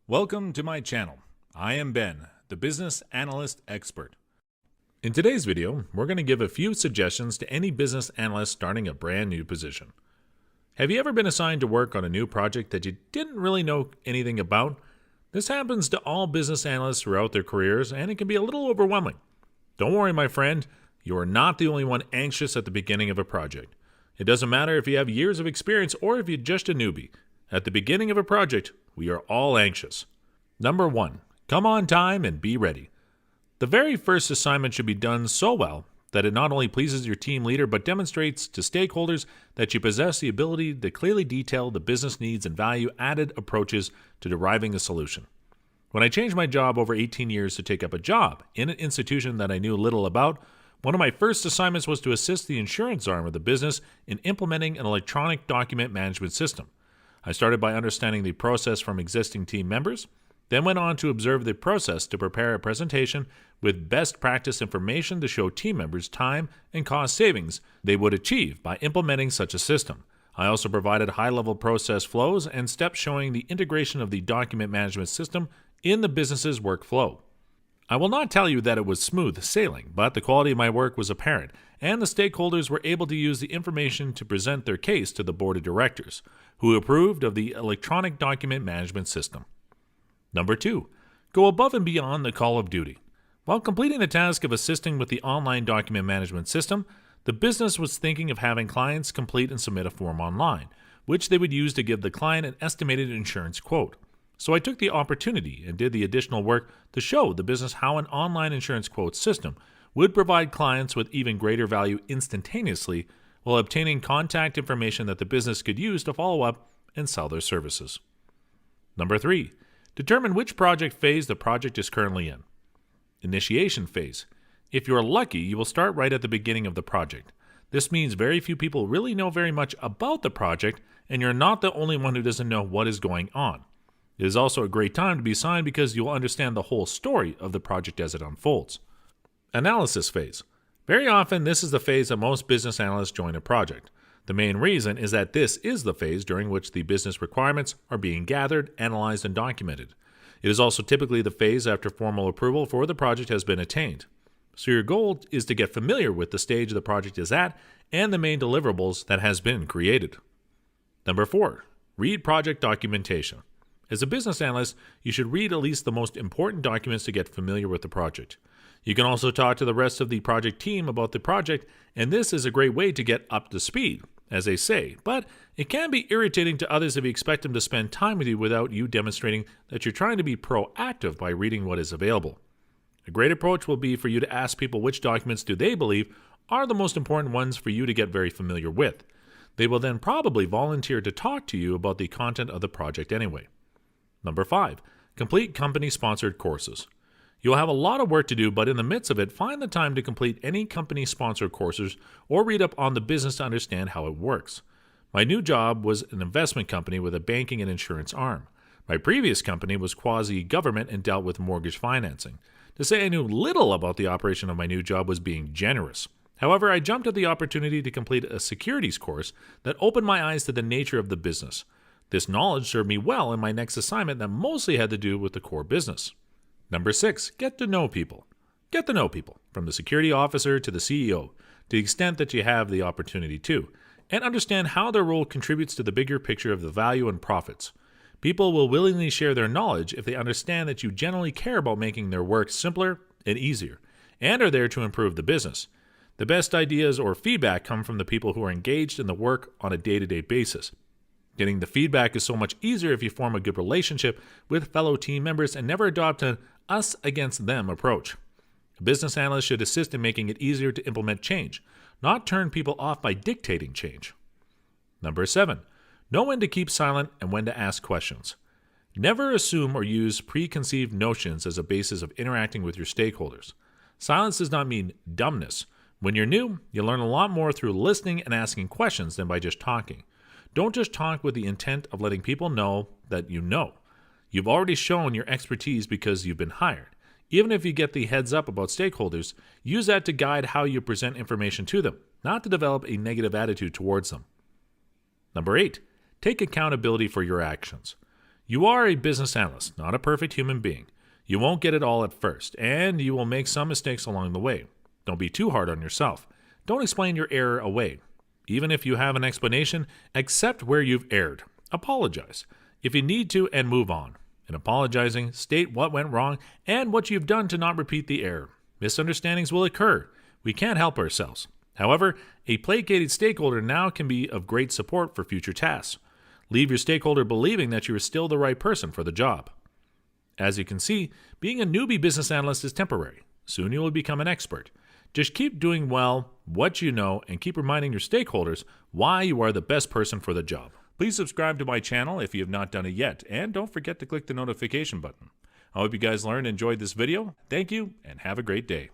Welcome to my channel. I am Ben, the Business Analyst expert. In today's video, we're going to give a few suggestions to any business analyst starting a brand new position. Have you ever been assigned to work on a new project that you didn't really know anything about? This happens to all business analysts throughout their careers, and it can be a little overwhelming. Don't worry, my friend. You are not the only one anxious at the beginning of a project. It doesn't matter if you have years of experience or if you're just a newbie. At the beginning of a project, we are all anxious. Number 1, come on time and be ready. The very first assignment should be done so well that it not only pleases your team leader but demonstrates to stakeholders that you possess the ability to clearly detail the business needs and value-added approaches to deriving a solution. When I changed my job over 18 years to take up a job in an institution that I knew little about, one of my first assignments was to assist the insurance arm of the business in implementing an electronic document management system. I started by understanding the process from existing team members, then went on to observe the process to prepare a presentation with best practice information to show team members time and cost savings they would achieve by implementing such a system. I also provided high-level process flows and steps showing the integration of the document management system in the business's workflow. I will not tell you that it was smooth sailing, but the quality of my work was apparent, and the stakeholders were able to use the information to present their case to the board of directors, who approved of the electronic document management system. Number 2, go above and beyond the call of duty. While completing the task of assisting with the online document management system, the business was thinking of having clients complete and submit a form online, which they would use to give the client an estimated insurance quote. So I took the opportunity and did the additional work to show the business how an online insurance quote system would provide clients with even greater value instantaneously while obtaining contact information that the business could use to follow up and sell their services. Number 3, determine which project phase the project is currently in. Initiation phase. If you're lucky, you will start right at the beginning of the project. This means very few people really know very much about the project, and you're not the only one who doesn't know what is going on. It is also a great time to be assigned because you will understand the whole story of the project as it unfolds. Analysis phase. Very often, this is the phase that most business analysts join a project. The main reason is that this is the phase during which the business requirements are being gathered, analyzed, and documented. It is also typically the phase after formal approval for the project has been attained. So your goal is to get familiar with the stage the project is at and the main deliverables that has been created. Number 4, read project documentation. As a business analyst, you should read at least the most important documents to get familiar with the project. You can also talk to the rest of the project team about the project, and this is a great way to get up to speed, as they say, but it can be irritating to others if you expect them to spend time with you without you demonstrating that you're trying to be proactive by reading what is available. A great approach will be for you to ask people which documents do they believe are the most important ones for you to get very familiar with. They will then probably volunteer to talk to you about the content of the project anyway. Number 5, complete company-sponsored courses. You'll have a lot of work to do, but in the midst of it, find the time to complete any company-sponsored courses or read up on the business to understand how it works. My new job was an investment company with a banking and insurance arm. My previous company was quasi-government and dealt with mortgage financing. To say I knew little about the operation of my new job was being generous. However, I jumped at the opportunity to complete a securities course that opened my eyes to the nature of the business. This knowledge served me well in my next assignment that mostly had to do with the core business. Number 6, get to know people. Get to know people, from the security officer to the CEO, to the extent that you have the opportunity to, and understand how their role contributes to the bigger picture of the value and profits. People will willingly share their knowledge if they understand that you generally care about making their work simpler and easier, and are there to improve the business. The best ideas or feedback come from the people who are engaged in the work on a day-to-day basis. Getting the feedback is so much easier if you form a good relationship with fellow team members and never adopt an us-against-them approach. A business analyst should assist in making it easier to implement change, not turn people off by dictating change. Number 7, know when to keep silent and when to ask questions. Never assume or use preconceived notions as a basis of interacting with your stakeholders. Silence does not mean dumbness. When you're new, you'll learn a lot more through listening and asking questions than by just talking. Don't just talk with the intent of letting people know that you know. You've already shown your expertise because you've been hired. Even if you get the heads up about stakeholders, use that to guide how you present information to them, not to develop a negative attitude towards them. Number 8, take accountability for your actions. You are a business analyst, not a perfect human being. You won't get it all at first, and you will make some mistakes along the way. Don't be too hard on yourself. Don't explain your error away. Even if you have an explanation, accept where you've erred. Apologize if you need to and move on. In apologizing, state what went wrong and what you've done to not repeat the error. Misunderstandings will occur. We can't help ourselves. However, a placated stakeholder now can be of great support for future tasks. Leave your stakeholder believing that you are still the right person for the job. As you can see, being a newbie business analyst is temporary. Soon you will become an expert. Just keep doing well what you know and keep reminding your stakeholders why you are the best person for the job. Please subscribe to my channel if you have not done it yet, and don't forget to click the notification button. I hope you guys learned and enjoyed this video. Thank you, and have a great day.